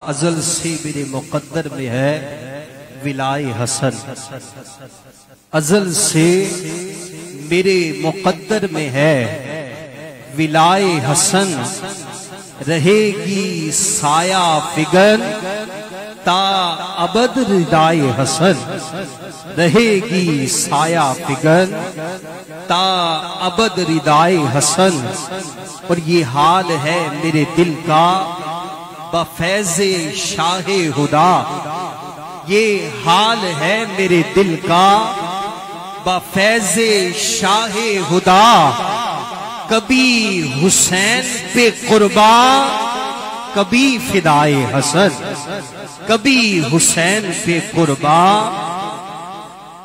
अज़ल से मेरे मुक़द्दर में है विलाए हसन। अज़ल से मेरे मुक़द्दर में है विलाए हसन। रहेगी साया फिगन ता अबद रिदाए हसन। रहेगी साया फिगन ता अबद रिदाए हसन। और ये हाल है मेरे दिल का बफैज़े शाहे हुदा। ये हाल है मेरे दिल का बफैज़े शाहे हुदा। कभी हुसैन पे कुर्बा कभी फिदाए हसन। कभी हुसैन पे कुर्बा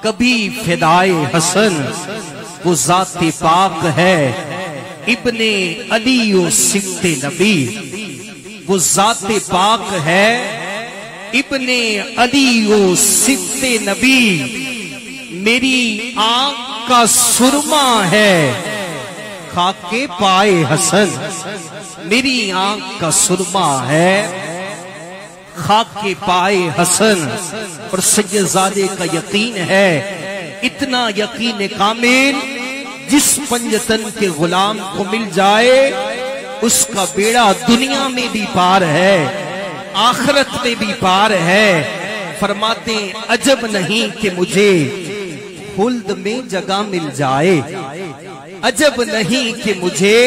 कभी फिदाए हसन। वो ज़ाते पाक है इब्ने अली ओ सिफ्ते नबी। वो ज़ाते पाक है इब्ने अली ओ सिफ्ते नबी। मेरी आंख का सुरमा है खाके पाए हसन। मेरी आंख का सुरमा है खाके पाए हसन। और सैयदजादे का यकीन है इतना यकीन कामिल जिस पंजतन के गुलाम को मिल जाए उसका बेड़ा दुनिया में भी पार है आखिरत में भी पार है। फरमाते अजब नहीं कि मुझे खुल्द में जगह मिल जाए। अजब नहीं कि मुझे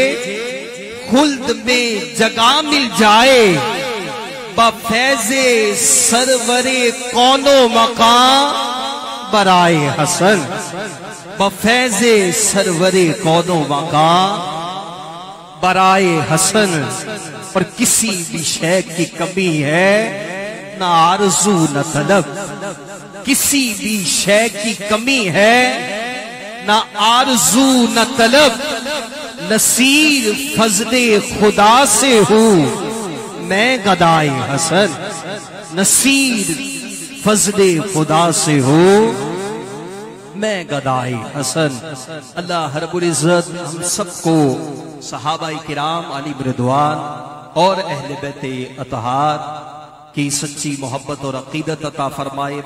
खुल्द में जगह मिल जाए। बफैज़े सरवरे कौनो मकाम बराए हसन। बफैज़े सरवरे कौनो मकाम बराए हसन। और किसी भी शय की कमी है ना आरज़ू न तलब। किसी भी शय की कमी है ना आरज़ू न तलब। नसीर फज़ले खुदा से हूँ मैं गदाए हसन। नसीर फज़ले खुदा से हूँ मैं गदाए हसन। अल्लाह रब्बुल इज़्ज़त हम सबको सहाबाए किराम अली रिज़वान और अहले बैत अतहार की सच्ची मोहब्बत और अकीदत अता फरमाए।